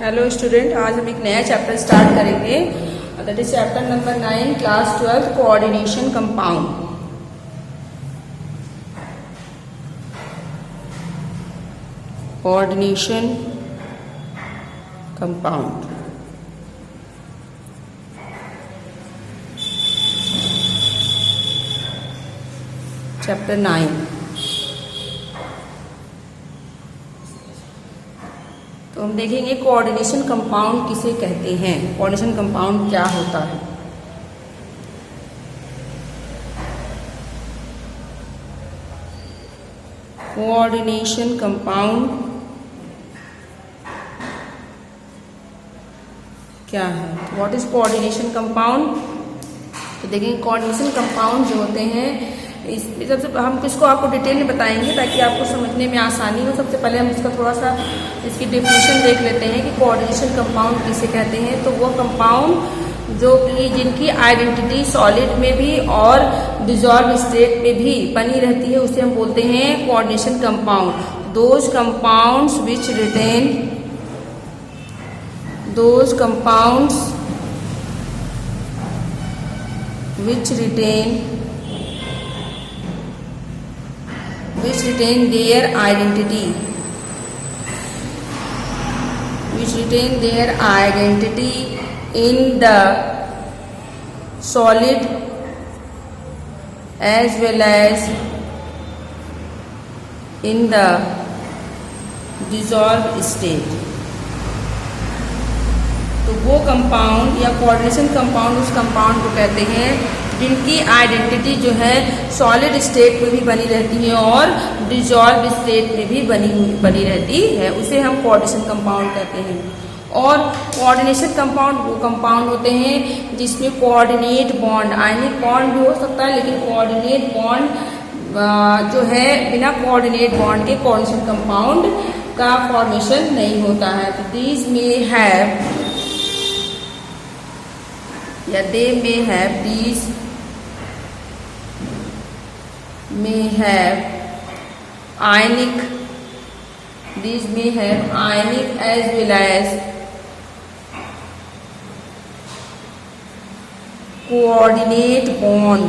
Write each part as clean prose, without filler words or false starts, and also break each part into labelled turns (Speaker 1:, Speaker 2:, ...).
Speaker 1: Hello student, आज हम एक नया चैप्टर स्टार्ट करेंगे। That is chapter number 9 class 12 coordination compound. Coordination compound chapter 9। तो हम देखेंगे कोऑर्डिनेशन कंपाउंड किसे कहते हैं, कोऑर्डिनेशन कंपाउंड क्या होता है। कोऑर्डिनेशन कंपाउंड क्या है, व्हाट इज कोऑर्डिनेशन कंपाउंड। तो देखेंगे कोऑर्डिनेशन कंपाउंड जो होते हैं, इसमें सबसे हम किसको आपको डिटेल में बताएंगे ताकि आपको समझने में आसानी हो। सबसे पहले हम इसका थोड़ा सा इसकी डेफिनेशन देख लेते हैं कि कोऑर्डिनेशन कंपाउंड किसे कहते हैं। तो वो कंपाउंड जो कि जिनकी आइडेंटिटी सॉलिड में भी और डिसॉल्व स्टेट में भी बनी रहती है उसे हम बोलते हैं coordination compound. Those compounds which retain which retain their identity in the solid as well as in the dissolved state। तो वो कंपाउंड या कोऑर्डिनेशन कंपाउंड उस कंपाउंड को कहते हैं जिनकी आइडेंटिटी जो है सॉलिड स्टेट में भी बनी रहती है और डिसॉल्व स्टेट में भी बनी रहती है, उसे हम कोऑर्डिनेशन कंपाउंड कहते हैं। और कोऑर्डिनेशन कंपाउंड वो कंपाउंड होते हैं जिसमें कोऑर्डिनेट बॉन्ड, आयनिक बॉन्ड भी हो सकता है लेकिन कोऑर्डिनेट बॉन्ड जो है बिना कोऑर्डिनेट बॉन्ड के कोऑर्डिनेशन कंपाउंड का फॉर्मेशन नहीं होता है। तो these may have ionic as well as coordinate bond।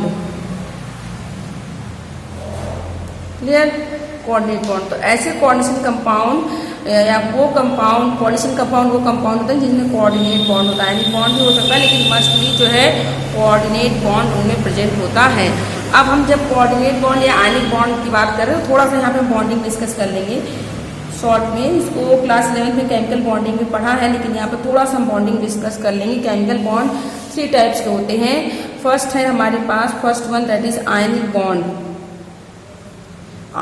Speaker 1: Clear, coordinate bond. तो ऐसे कोऑर्डिनेशन कंपाउंड या वो कंपाउंड, कोऑर्डिनेशन कंपाउंड वो कंपाउंड होता है जिनमें कोऑर्डिनेट बॉन्ड होता है। आयनिक बॉन्ड भी हो सकता है लेकिन मस्टली जो है कोऑर्डिनेट बॉन्ड उनमें प्रेजेंट होता है। अब हम जब कोऑर्डिनेट बॉन्ड या आयनिक बॉन्ड की बात कर रहे हैं तो थोड़ा सा यहाँ पे बॉन्डिंग डिस्कस कर लेंगे शॉर्ट में। इसको क्लास 11 में केमिकल बॉन्डिंग में पढ़ा है लेकिन यहाँ पे थोड़ा सा बॉन्डिंग डिस्कस कर लेंगे। केमिकल बॉन्ड 3 टाइप्स के होते हैं। फर्स्ट है हमारे पास, first one that is ionic bond.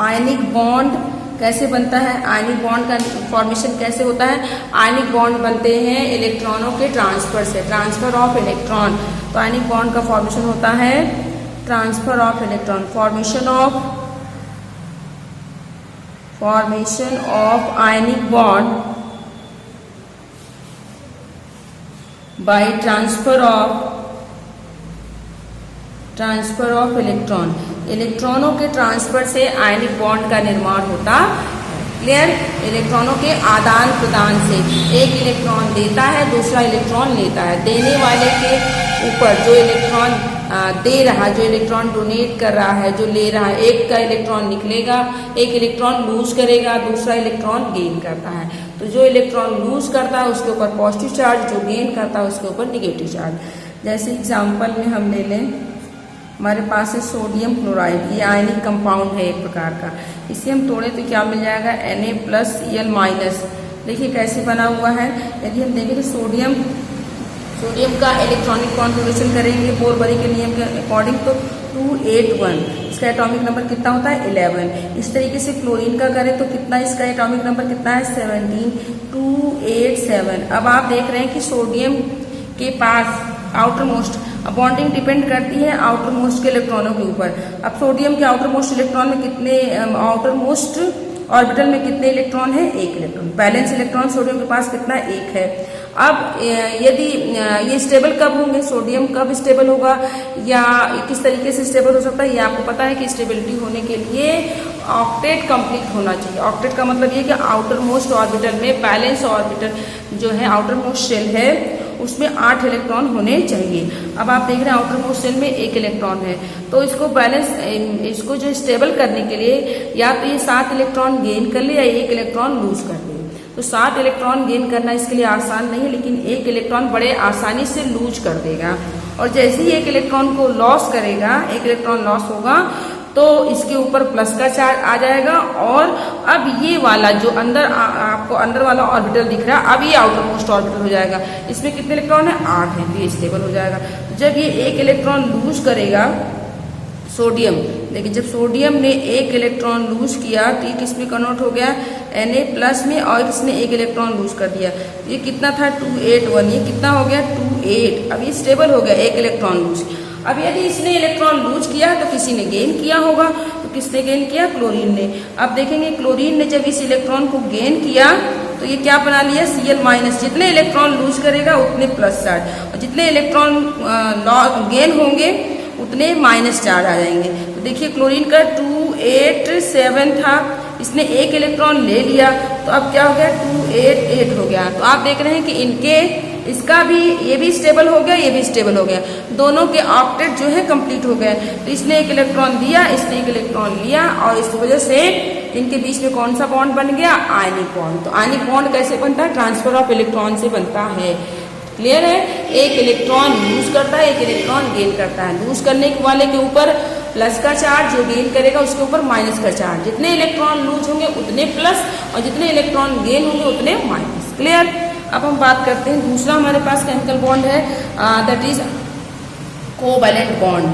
Speaker 1: Ionic bond कैसे बनता है, आयनिक बॉन्ड का फॉर्मेशन कैसे होता है। आयनिक बॉन्ड बनते हैं इलेक्ट्रॉनों के ट्रांसफर से, ट्रांसफर ऑफ इलेक्ट्रॉन। तो आयनिक बॉन्ड का फॉर्मेशन होता है transfer of electron, formation of ionic bond by transfer of electron. इलेक्ट्रॉनों के ट्रांसफर से आयनिक बॉन्ड का निर्माण होता। क्लियर, इलेक्ट्रॉनों के आदान प्रदान से एक इलेक्ट्रॉन देता है, दूसरा इलेक्ट्रॉन लेता है। देने वाले के ऊपर जो इलेक्ट्रॉन दे रहा, जो इलेक्ट्रॉन डोनेट कर रहा है, जो ले रहा है, एक का इलेक्ट्रॉन निकलेगा, एक इलेक्ट्रॉन लूज करेगा, दूसरा इलेक्ट्रॉन गेन करता है। तो जो इलेक्ट्रॉन लूज करता है उसके ऊपर पॉजिटिव चार्ज, जो गेन करता है उसके ऊपर निगेटिव चार्ज। जैसे एग्जाम्पल में हम ले लें, हमारे पास है सोडियम क्लोराइड, ये आयनिक कंपाउंड है एक प्रकार का। इसे हम तोड़े तो क्या मिल जाएगा, Na+Cl-। देखिए कैसे बना हुआ है। यदि हम देखें तो सोडियम का इलेक्ट्रॉनिक कॉन्फ़िगरेशन करेंगे बोरबरी के नियम के अकॉर्डिंग तो 281, इसका एटॉमिक नंबर कितना होता है 11। इस तरीके से क्लोरीन का करें तो कितना, इसका एटॉमिक नंबर कितना है 17, 287। अब आप देख रहे हैं कि सोडियम के पास आउटर मोस्ट बॉन्डिंग डिपेंड करती है आउटर मोस्ट के इलेक्ट्रॉनों के ऊपर। अब सोडियम के आउटर मोस्ट इलेक्ट्रॉन में कितने, आउटर मोस्ट ऑर्बिटल में कितने इलेक्ट्रॉन है, 1 इलेक्ट्रॉन। बैलेंस इलेक्ट्रॉन सोडियम के पास कितना, 1 है। अब यदि ये स्टेबल कब होंगे, सोडियम कब स्टेबल होगा या किस तरीके से स्टेबल हो सकता है, ये आपको पता है कि स्टेबिलिटी होने के लिए ऑक्टेट कंप्लीट होना चाहिए। ऑक्टेट का मतलब ये कि आउटर मोस्ट ऑर्बिटल में बैलेंस ऑर्बिटल जो है आउटर मोस्ट शेल है उसमें 8 इलेक्ट्रॉन होने चाहिए। अब आप देख रहे हैं आउटर मोस्ट शेल में 1 इलेक्ट्रॉन है, तो इसको बैलेंस इसको जो स्टेबल करने के लिए या तो ये 7 इलेक्ट्रॉन गेन कर ले या 1 इलेक्ट्रॉन लूज कर ले। तो 7 इलेक्ट्रॉन गेन करना इसके लिए आसान नहीं है, लेकिन 1 इलेक्ट्रॉन बड़े आसानी से लूज कर देगा। और जैसे ही 1 इलेक्ट्रॉन को लॉस करेगा, 1 इलेक्ट्रॉन लॉस होगा तो इसके ऊपर प्लस का चार्ज आ जाएगा और अब ये वाला जो अंदर आपको अंदर वाला ऑर्बिटल दिख रहा है, अब ये आउटर मोस्ट ऑर्बिटल हो जाएगा। इसमें कितने इलेक्ट्रॉन है? 8 है, तो ये स्टेबल हो जाएगा। जब ये 1 इलेक्ट्रॉन लूज करेगा सोडियम, देखिए जब सोडियम ने 1 इलेक्ट्रॉन लूज किया तो ये किस में कन्वर्ट हो गया? Na+ में, और इसने 1 इलेक्ट्रॉन लूज कर दिया। ये कितना था? 281, ये कितना हो गया? 28। अब ये स्टेबल हो गया 1 इलेक्ट्रॉन लूज। अब यदि इसने इलेक्ट्रॉन लूज किया तो किसी ने गेन किया होगा, तो किसने गेन किया? क्लोरीन ने। अब देखेंगे क्लोरीन ने जब इस इलेक्ट्रॉन को गेन किया तो ये क्या बना लिया? Cl-। जितने इलेक्ट्रॉन लूज करेगा उतने प्लस चार्ज, और जितने इलेक्ट्रॉन गेन होंगे उतने माइनस चार्ज आ जाएंगे। तो देखिए क्लोरीन का 287 था, इसने 1 इलेक्ट्रॉन ले लिया तो अब क्या हो गया? 288 हो गया। तो आप देख रहे हैं कि इनके इसका भी ये भी स्टेबल हो गया, ये भी स्टेबल हो गया, दोनों के ऑक्टेट जो है कंप्लीट हो गए। तो इसने 1 इलेक्ट्रॉन दिया, इसने 1 इलेक्ट्रॉन लिया, और इस वजह से इनके बीच में कौन सा बॉन्ड बन गया? Ionic bond. तो आयनिक बॉन्ड कैसे बनता है? ट्रांसफर ऑफ इलेक्ट्रॉन से बनता है। क्लियर है? 1 इलेक्ट्रॉन लूज करता है, 1 इलेक्ट्रॉन गेन करता है। लूज करने वाले के ऊपर प्लस का चार्ज, जो गेन करेगा उसके ऊपर माइनस का चार्ज। जितने इलेक्ट्रॉन लूज होंगे उतने प्लस, और जितने इलेक्ट्रॉन गेन होंगे उतने माइनस। क्लियर? अब हम बात करते हैं दूसरा हमारे पास केमिकल बॉन्ड है, that is covalent bond.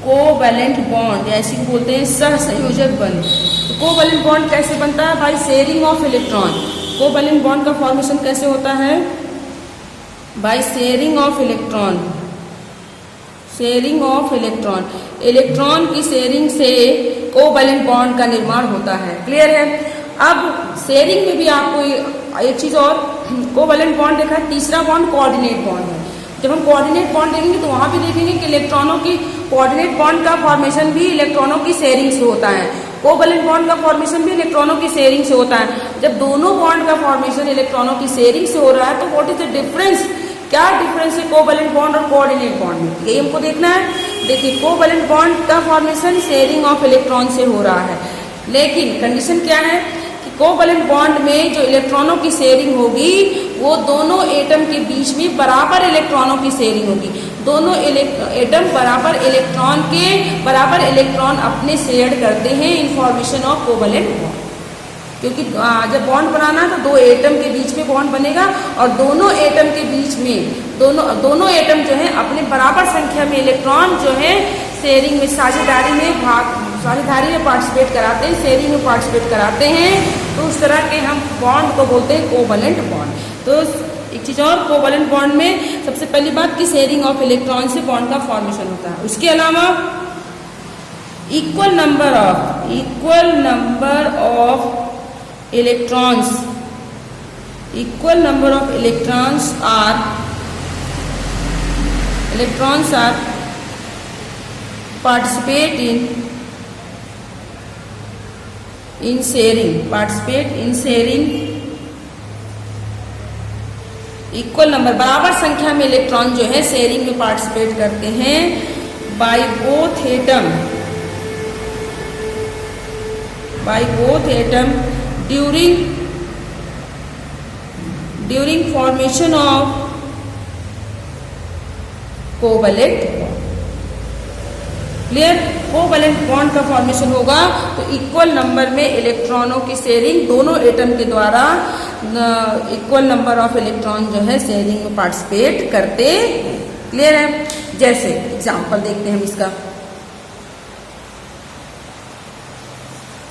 Speaker 1: Covalent bond या इसी को बोलते हैं सहसंयोजक बंध। तो कोवैलेंट बॉन्ड कैसे बनता है भाई? Sharing of electron. Covalent bond का फॉर्मेशन कैसे होता है? By sharing of electron. Sharing of electron, electron की शेयरिंग से कोवैलेंट बॉन्ड का निर्माण होता है। क्लियर है? अब शेयरिंग में भी आपको एक चीज और, कोवैलेंट बॉन्ड देखा है, तीसरा बॉन्ड कोऑर्डिनेट बॉन्ड है। जब हम कोऑर्डिनेट बॉन्ड देखेंगे तो वहां भी देखेंगे कि इलेक्ट्रॉनों की कोऑर्डिनेट बॉन्ड का फॉर्मेशन भी इलेक्ट्रॉनों की शेयरिंग से होता है। कोवैलेंट बॉन्ड का फॉर्मेशन भी इलेक्ट्रॉनों की शेयरिंग से होता है। जब दोनों बॉन्ड का फॉर्मेशन इलेक्ट्रॉनों की शेयरिंग से हो रहा है तो व्हाट इज द डिफरेंस? क्या डिफरेंस है कोवैलेंट बॉन्ड और कोऑर्डिनेट बॉन्ड में? ये हमको देखना है। देखिए कोवैलेंट बॉन्ड का फॉर्मेशन शेयरिंग ऑफ इलेक्ट्रॉन से हो रहा है, लेकिन कंडीशन क्या है कि कोवैलेंट बॉन्ड में जो इलेक्ट्रॉनों की शेयरिंग होगी वो दोनों एटम के बीच में बराबर इलेक्ट्रॉनों की शेयरिंग होगी। दोनों एटम बराबर इलेक्ट्रॉन अपने शेयर करते हैं in formation of covalent bond. क्योंकि जब बॉन्ड बनाना है तो 2 एटम के बीच में बॉन्ड बनेगा, और दोनों एटम के बीच में दोनों एटम जो है अपने बराबर संख्या में इलेक्ट्रॉन जो है शेयरिंग में साझेदारी में पार्टिसिपेट कराते हैं, शेयरिंग में पार्टिसिपेट कराते हैं। तो उस तरह के हम बॉन्ड को बोलते हैं कोवैलेंट बॉन्ड। तो एक चीज और, कोवैलेंट बॉन्ड में सबसे पहली बात की शेयरिंग ऑफ इलेक्ट्रॉन से बॉन्ड का फॉर्मेशन होता है। उसके अलावा equal number of electrons are participate in sharing equal number बराबर संख्या में इलेक्ट्रॉन जो है शेयरिंग में पार्टिसिपेट करते हैं by both atom during formation of covalent bond. Clear? Covalent bond का फॉर्मेशन होगा तो इक्वल नंबर में इलेक्ट्रॉनों की शेयरिंग दोनों एटम के द्वारा इक्वल नंबर ऑफ इलेक्ट्रॉन जो है शेयरिंग में पार्टिसिपेट करते हैं। क्लियर है? जैसे एग्जांपल देखते हैं हम इसका,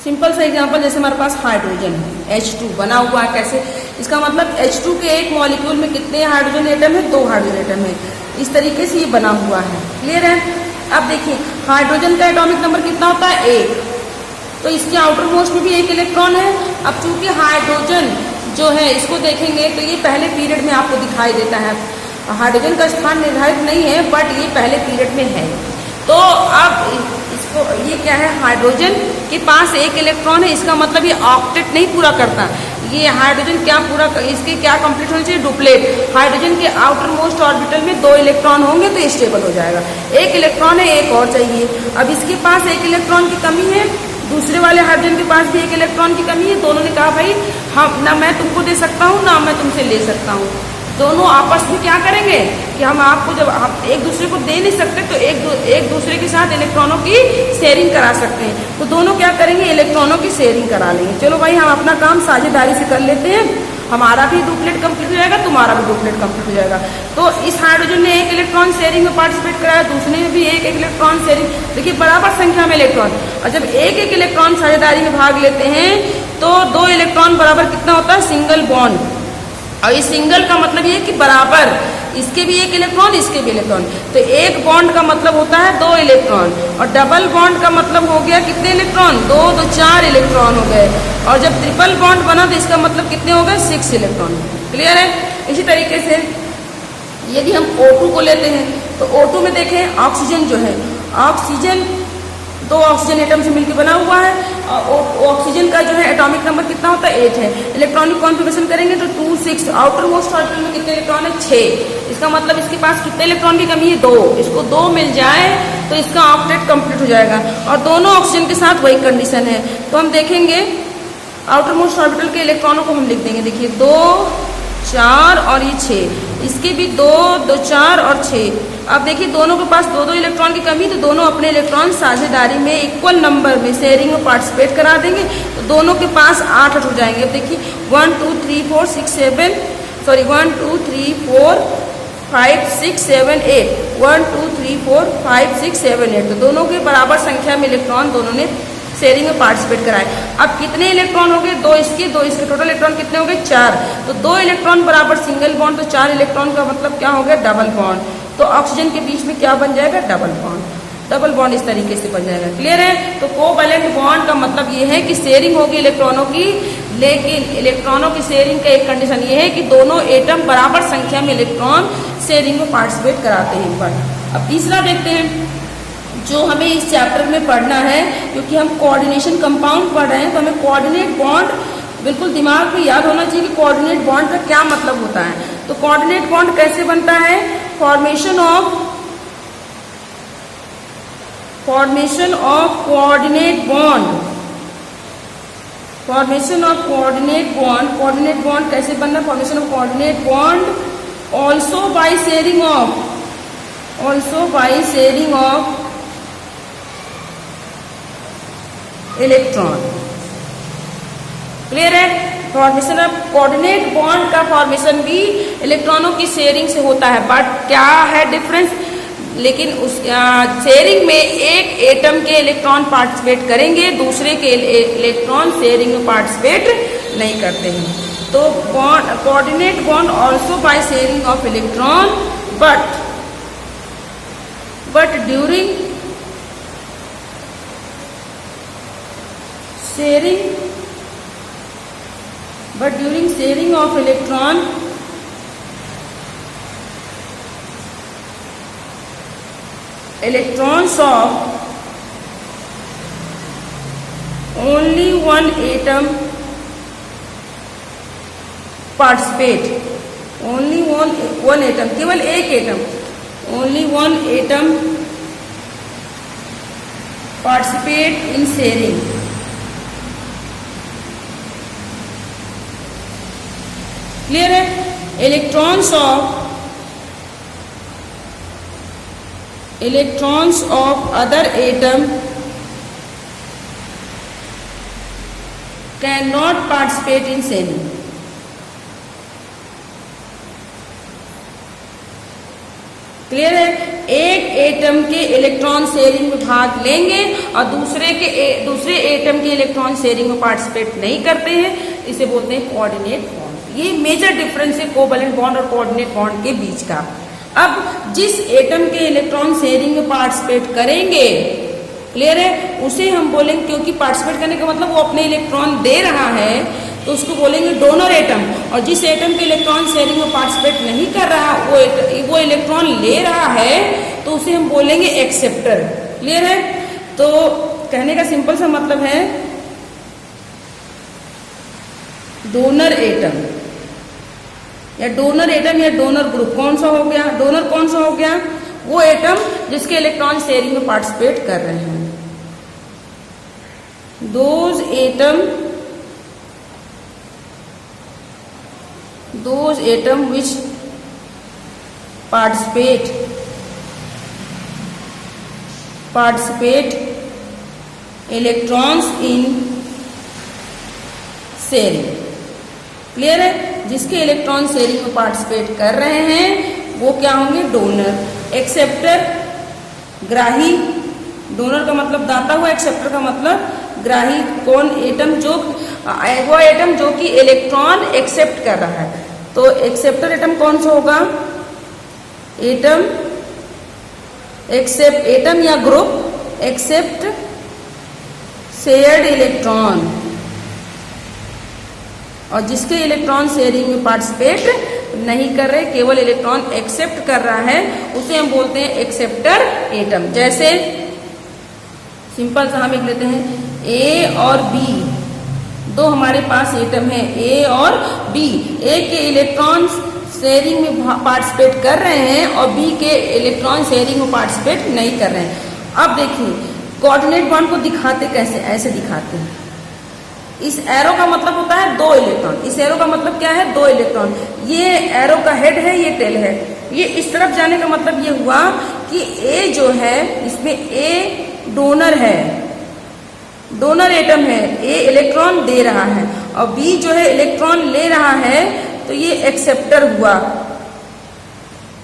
Speaker 1: सिंपल सा एग्जांपल, जैसे हमारे पास हाइड्रोजन है, H2 बना हुआ है। कैसे? इसका मतलब H2 के एक मॉलिक्यूल में कितने हाइड्रोजन एटम है? 2 हाइड्रोजन एटम है। इस तरीके से ये बना हुआ है। क्लियर है? अब देखिए हाइड्रोजन का एटॉमिक नंबर कितना होता है? 1। तो इसके आउटर मोस्ट में भी 1 इलेक्ट्रॉन है। अब चूंकि हाइड्रोजन जो है इसको देखेंगे तो ये पहले पीरियड में आपको दिखाई देता है। हाइड्रोजन का स्थान निर्धारित नहीं है, बट ये पहले पीरियड में है। तो अब इसको ये क्या है, हाइड्रोजन के पास एक इलेक्ट्रॉन है, इसका मतलब ये ऑक्टेट नहीं पूरा करता। ये हाइड्रोजन क्या पूरा, इसके क्या कंप्लीट होना चाहिए, डुप्लेट। हाइड्रोजन के आउटर मोस्ट ऑर्बिटल में 2 इलेक्ट्रॉन होंगे तो स्टेबल हो जाएगा। एक इलेक्ट्रॉन है, एक और चाहिए। अब इसके पास एक इलेक्ट्रॉन की कमी है, दूसरे वाले हाइड्रोजन के पास भी एक इलेक्ट्रॉन की कमी है। दोनों ने कहा भाई हम ना मैं तुमको दे सकता हूँ ना मैं तुमसे ले सकता हूँ। दोनों आपस में क्या करेंगे कि हम आपको, जब आप एक दूसरे को दे नहीं सकते तो एक दूसरे के साथ इलेक्ट्रॉनों की शेयरिंग करा सकते हैं। तो दोनों क्या करेंगे, इलेक्ट्रॉनों की शेयरिंग करा लेंगे। चलो भाई हम अपना काम साझेदारी से कर लेते हैं, हमारा भी डुप्लेट कंप्लीट हो जाएगा, तुम्हारा भी डुप्लेट कंप्लीट हो जाएगा। तो इस हाइड्रोजन ने एक इलेक्ट्रॉन शेयरिंग में पार्टिसिपेट कराया, दूसरे ने भी एक इलेक्ट्रॉन शेयरिंग। देखिए बराबर संख्या में इलेक्ट्रॉन, और जब एक इलेक्ट्रॉन साझेदारी में भाग लेते हैं तो 2 इलेक्ट्रॉन बराबर कितना होता है, सिंगल बॉन्ड। और इस सिंगल का मतलब ये है कि बराबर, इसके भी एक इलेक्ट्रॉन इसके भी इलेक्ट्रॉन। तो एक बॉन्ड का मतलब होता है 2 इलेक्ट्रॉन, और डबल बॉन्ड का मतलब हो गया कितने इलेक्ट्रॉन, 2 2 4 इलेक्ट्रॉन हो गए। और जब ट्रिपल बॉन्ड बना तो इसका मतलब कितने हो गए, 6 इलेक्ट्रॉन। क्लियर है। इसी तरीके से यदि हम O2 को लेते हैं तो O2 में देखें ऑक्सीजन जो है, ऑक्सीजन 2 ऑक्सीजन एटम से मिलकर बना हुआ है। और ऑक्सीजन का जो है एटॉमिक नंबर कितना होता है, 8 है। इलेक्ट्रॉनिक कॉन्फ़िगरेशन करेंगे तो 2 6, आउटर मोस्ट ऑर्बिटल में कितने इलेक्ट्रॉन है, 6। इसका मतलब इसके पास कितने इलेक्ट्रॉन की कमी है, 2। इसको 2 मिल जाए तो इसका ऑक्टेट कंप्लीट हो जाएगा। और दोनों ऑक्सीजन के साथ वही कंडीशन है। तो हम देखेंगे आउटर मोस्ट ऑर्बिटल के इलेक्ट्रॉनों को हम लिख देंगे। देखिए 2 4 और ये 6, इसके भी 2 2 4 और 6। अब देखिए दोनों के पास 2 2 इलेक्ट्रॉन की कमी, तो दोनों अपने इलेक्ट्रॉन साझेदारी में इक्वल नंबर में शेयरिंग में पार्टिसिपेट करा देंगे, तो दोनों के पास 8 8 हो जाएंगे। अब देखिए 1 2 3 4 6 7 सॉरी 1 2 3 4 5 6 7 8 1 2 3 4 5 6 7 8। तो दोनों के बराबर संख्या में इलेक्ट्रॉन दोनों ने शेयरिंग में पार्टिसिपेट कराए। अब कितने इलेक्ट्रॉन हो गए, 2 इसके 2 इसके, टोटल इलेक्ट्रॉन कितने हो गए, 4। तो 2 इलेक्ट्रॉन बराबर सिंगल बॉन्ड, तो 4 इलेक्ट्रॉन का मतलब क्या हो गया, डबल बॉन्ड। तो ऑक्सीजन के बीच में क्या बन जाएगा, डबल बॉन्ड। डबल बॉन्ड इस तरीके से बन जाएगा। क्लियर है। तो कोवैलेंट बॉन्ड का मतलब ये है कि शेयरिंग होगी इलेक्ट्रॉनों की, लेकिन इलेक्ट्रॉनों की शेयरिंग का एक कंडीशन ये है कि दोनों एटम बराबर संख्या में इलेक्ट्रॉन शेयरिंग में पार्टिसिपेट कराते हैं। पर अब तीसरा देखते हैं जो हमें इस चैप्टर में पढ़ना है, क्योंकि हम कोऑर्डिनेशन कंपाउंड पढ़ रहे हैं तो हमें कोऑर्डिनेट बॉन्ड बिल्कुल दिमाग में याद होना चाहिए कि कोऑर्डिनेट बॉन्ड का क्या मतलब होता है। तो कोऑर्डिनेट बॉन्ड कैसे बनता है, formation of coordinate bond, formation of coordinate bond. Coordinate bond कैसे बनना, formation of coordinate bond also by sharing of electron. Clear है। फॉर्मेशन ऑफ कोऑर्डिनेट बॉन्ड का फॉर्मेशन भी इलेक्ट्रॉनों की शेयरिंग से होता है। बट क्या है डिफरेंस, लेकिन उस शेयरिंग में एक एटम के इलेक्ट्रॉन पार्टिसिपेट करेंगे, दूसरे के इलेक्ट्रॉन शेयरिंग में पार्टिसिपेट नहीं करते हैं। तो coordinate bond also by sharing of electron, but during sharing of electrons of only one atom participate, only one atom, केवल एक atom, only one atom participate in sharing। Clear है। Electrons of other atom can not participate in sharing. Clear है। एक atom के electron sharing में भाग लेंगे और दूसरे एटम के इलेक्ट्रॉन शेयरिंग में पार्टिसिपेट नहीं करते हैं, इसे बोलते हैं कोऑर्डिनेट बॉन्ड। ये मेजर डिफरेंस है कोवैलेंट बॉन्ड और कोऑर्डिनेट बॉन्ड के बीच का। अब जिस एटम के इलेक्ट्रॉन शेयरिंग में पार्टिसिपेट करेंगे, क्लियर है, उसे हम बोलेंगे, क्योंकि पार्टिसिपेट करने का मतलब वो अपने इलेक्ट्रॉन दे रहा है, तो उसको बोलेंगे डोनर एटम। और जिस एटम के इलेक्ट्रॉन शेयरिंग में पार्टिसिपेट नहीं कर रहा, वो इलेक्ट्रॉन ले रहा है, तो उसे हम बोलेंगे एक्सेप्टर। क्लियर है। तो कहने का सिंपल सा मतलब है डोनर एटम या डोनर ग्रुप कौन सा हो गया, डोनर कौन सा हो गया, वो एटम जिसके इलेक्ट्रॉन शेयरिंग में पार्टिसिपेट कर रहे हैं। those atom which participate electrons in sharing. Clear है, जिसके इलेक्ट्रॉन शेयरिंग में पार्टिसिपेट कर रहे हैं वो क्या होंगे, डोनर। एक्सेप्टर ग्राही, डोनर का मतलब दाता हुआ, एक्सेप्टर का मतलब ग्राही। कौन एटम, जो वो एटम जो कि इलेक्ट्रॉन एक्सेप्ट कर रहा है। तो एक्सेप्टर एटम कौन सा होगा, एटम या ग्रुप एक्सेप्ट शेयर्ड इलेक्ट्रॉन, और जिसके इलेक्ट्रॉन शेयरिंग में पार्टिसिपेट नहीं कर रहे, केवल इलेक्ट्रॉन एक्सेप्ट कर रहा है, उसे हम बोलते हैं एक्सेप्टर एटम। जैसे सिंपल सा हम लिख लेते हैं ए और बी, दो हमारे पास एटम है ए और बी। ए के इलेक्ट्रॉन शेयरिंग में पार्टिसिपेट कर रहे हैं और बी के इलेक्ट्रॉन शेयरिंग में पार्टिसिपेट नहीं कर रहे हैं। अब देखिए कोऑर्डिनेट बॉन्ड को दिखाते कैसे, ऐसे दिखाते हैं। इस एरो का मतलब होता है दो इलेक्ट्रॉन, इस एरो का मतलब क्या है, दो इलेक्ट्रॉन। ये एरो का हेड है, ये टेल है। ये इस तरफ जाने का मतलब ये हुआ कि ए जो है इसमें ए डोनर है, डोनर एटम है, ए इलेक्ट्रॉन दे रहा है, और बी जो है इलेक्ट्रॉन ले रहा है, तो ये एक्सेप्टर हुआ।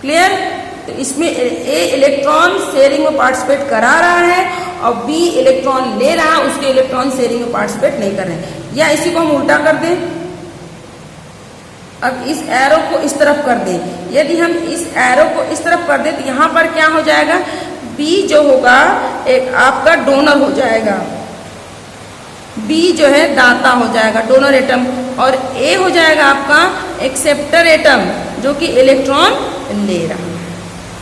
Speaker 1: क्लियर, तो इसमें ए इलेक्ट्रॉन शेयरिंग में पार्टिसिपेट करा रहा है और बी इलेक्ट्रॉन ले रहा है, उसके इलेक्ट्रॉन शेयरिंग में पार्टिसिपेट नहीं कर रहे हैं। या इसी को हम उल्टा कर दें, अब इस एरो को इस तरफ कर दें। यदि हम इस एरो को इस तरफ कर दें तो यहाँ पर क्या हो जाएगा, बी जो होगा एक आपका डोनर हो जाएगा, बी जो है दाता हो जाएगा, डोनर एटम, और ए हो जाएगा आपका एक्सेप्टर एटम जो कि इलेक्ट्रॉन ले रहा है।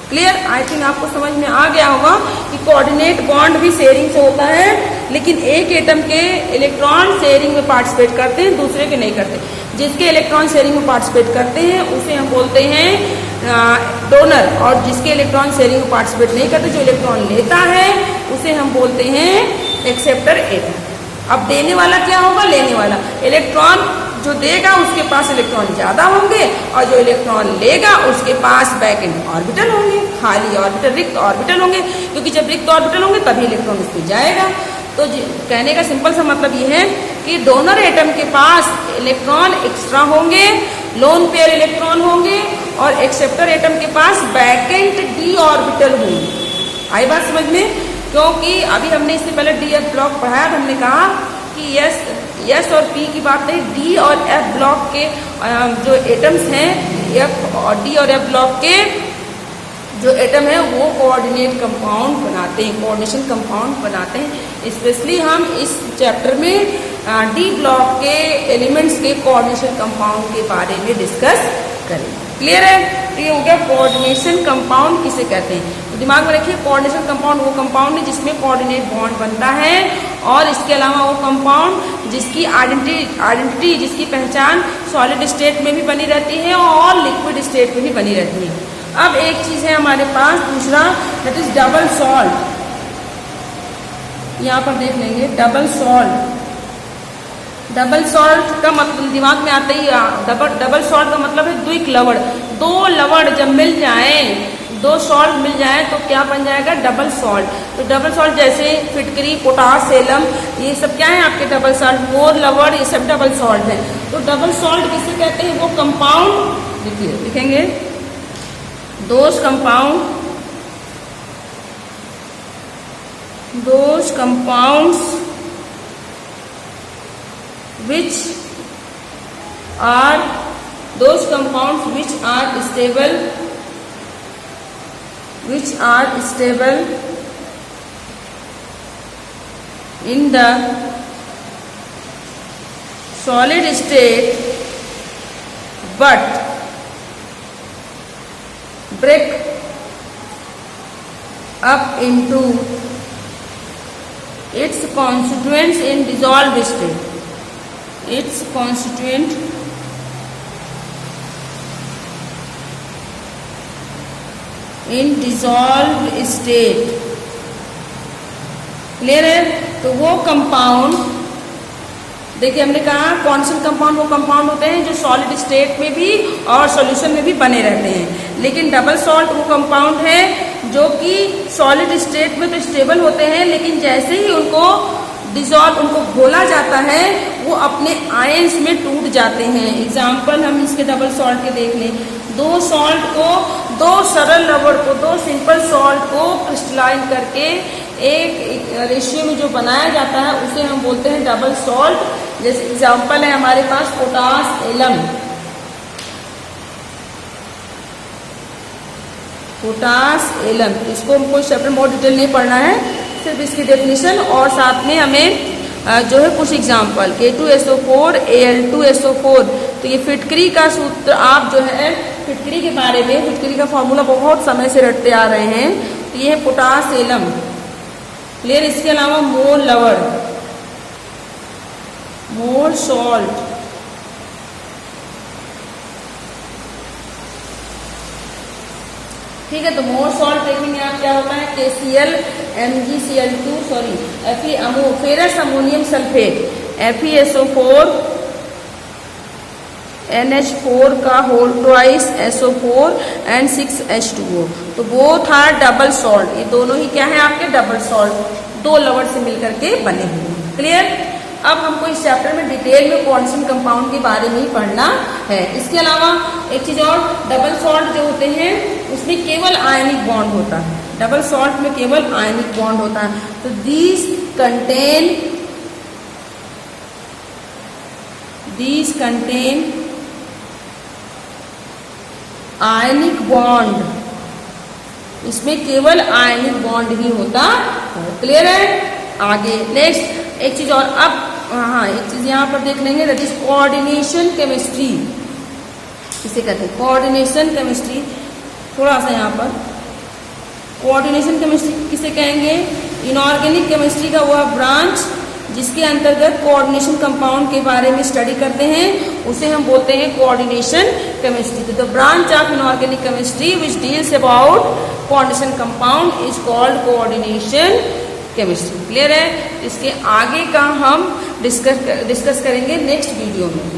Speaker 1: क्लियर, आई थिंक आपको समझ में आ गया होगा कि कोऑर्डिनेट बॉन्ड भी शेयरिंग से होता है, लेकिन एक एटम के इलेक्ट्रॉन शेयरिंग में पार्टिसिपेट करते हैं, दूसरे के नहीं करते। जिसके इलेक्ट्रॉन शेयरिंग में पार्टिसिपेट करते हैं उसे हम बोलते हैं डोनर, और जिसके इलेक्ट्रॉन शेयरिंग में पार्टिसिपेट नहीं करते, जो इलेक्ट्रॉन लेता है, उसे हम बोलते हैं एक्सेप्टर एटम। अब देने वाला क्या होगा, लेने वाला। इलेक्ट्रॉन जो देगा उसके पास इलेक्ट्रॉन ज्यादा होंगे, और जो इलेक्ट्रॉन लेगा उसके पास बैकेंड ऑर्बिटल होंगे, खाली ऑर्बिटल, रिक्त ऑर्बिटल होंगे, क्योंकि जब रिक्त ऑर्बिटल होंगे तभी इलेक्ट्रॉन उस पर जाएगा। तो कहने का सिंपल सा मतलब ये है कि डोनर एटम के पास इलेक्ट्रॉन एक्स्ट्रा होंगे, लोन पेयर इलेक्ट्रॉन होंगे, और एक्सेप्टर एटम के पास बैकेंड डी ऑर्बिटल होंगे। आई बात समझ में, क्योंकि अभी हमने इससे पहले डी एफ ब्लॉक पढ़ाया, हमने कहा कि यस और पी की बात नहीं, डी और एफ ब्लॉक के जो एटम्स हैं, एफ और डी और एफ ब्लॉक के जो एटम है वो कोऑर्डिनेट कंपाउंड बनाते हैं, कोऑर्डिनेशन कंपाउंड बनाते हैं। स्पेशली हम इस चैप्टर में डी ब्लॉक के एलिमेंट्स के कोऑर्डिनेशन कंपाउंड के बारे में डिस्कस करेंगे। क्लियर है, तो ये हो गया कोऑर्डिनेशन कंपाउंड किसे कहते हैं। तो दिमाग में रखिए, कोऑर्डिनेशन कंपाउंड वो कंपाउंड है जिसमें कोऑर्डिनेट बॉन्ड बनता है, और इसके अलावा वो कंपाउंड जिसकी आइडेंटिटी जिसकी पहचान सॉलिड स्टेट में भी बनी रहती है और लिक्विड स्टेट में भी बनी रहती है। अब एक चीज है हमारे पास दूसरा, दैट इज डबल सॉल्ट। यहाँ पर देख लेंगे डबल सॉल्ट। डबल सॉल्ट का मतलब दिमाग में आते ही डबल सॉल्ट का मतलब है द्विक लवण। दो लवण जब मिल जाए, दो सॉल्ट मिल जाए तो क्या बन जाएगा, डबल सॉल्ट। तो डबल सॉल्ट जैसे फिटकरी, पोटास, सेलम, ये सब क्या है आपके डबल सॉल्ट, मोर, लवण, ये सब डबल सॉल्ट है। तो डबल सॉल्ट किसे कहते हैं, वो कंपाउंड देखिए लिखेंगे, those compounds which are stable in the solid state but break up into its constituents in dissolved state, its constituent in dissolved state। Clear है? तो वो कंपाउंड, देखिए हमने कहा कौन से कंपाउंड, वो कंपाउंड होते हैं जो सॉलिड स्टेट में भी और सॉल्यूशन में भी बने रहते हैं। लेकिन डबल सॉल्ट वो कंपाउंड है जो कि सॉलिड स्टेट में तो स्टेबल होते हैं, लेकिन जैसे ही उनको डिजॉल्व, उनको घोला जाता है, वो अपने आयंस में टूट जाते हैं। एग्जाम्पल हम इसके डबल सॉल्ट के देख लें। दो सॉल्ट को, दो सरल लवण को, दो सिंपल सॉल्ट को क्रिस्टलाइन करके एक रेशियो में जो बनाया जाता है उसे हम बोलते हैं डबल सॉल्ट। जैसे एग्जाम्पल है हमारे पास पोटास एलम, पोटास एलम। इसको हमको चैप्टर में बहुत डिटेल नहीं पढ़ना है, सिर्फ इसकी डेफिनेशन और साथ में हमें जो है कुछ एग्जाम्पल। K2SO4 Al2SO4, तो ये फिटकरी का सूत्र आप जो है फिटकरी के बारे में, फिटकरी का फॉर्मूला बहुत समय से रटते आ रहे हैं। तो ये है पोटास एलम। क्लियर? इसके अलावा मोल लवण, मोल सॉल्ट, ठीक है। तो मोल सॉल्ट देखेंगे आप क्या होता है, KCl MgCl2 ferrous ammonium sulphate, FeSO4 NH4 का whole twice SO4 and 6H2O। तो बोथ आर डबल सॉल्ट, ये दोनों ही क्या है आपके डबल सॉल्ट, दो लवण से मिलकर के बने हुए हैं। क्लियर? अब हमको इस चैप्टर में डिटेल में कॉन्स्टेंट कंपाउंड के बारे में ही पढ़ना है। इसके अलावा एक चीज और, डबल सॉल्ट जो होते हैं उसमें केवल आयनिक बॉन्ड होता है, डबल सॉल्ट में केवल आयनिक बॉन्ड होता है। तो these contain आयनिक बॉन्ड, इसमें केवल आयनिक बॉन्ड ही होता है। क्लियर है? आगे नेक्स्ट एक चीज और, अब हाँ एक चीज यहाँ पर देख लेंगे, दैट इज कोऑर्डिनेशन केमिस्ट्री। इसे कहते हैं कोऑर्डिनेशन केमिस्ट्री। थोड़ा सा यहाँ पर कोऑर्डिनेशन केमिस्ट्री किसे कहेंगे, इनऑर्गेनिक केमिस्ट्री का वह ब्रांच जिसके अंतर्गत कोऑर्डिनेशन कंपाउंड के बारे में स्टडी करते हैं, उसे हम बोलते हैं कोऑर्डिनेशन केमिस्ट्री। तो the branch of inorganic chemistry which deals about coordination compound is called coordination chemistry. Clear है? इसके आगे का हम डिस्कस करेंगे नेक्स्ट वीडियो में।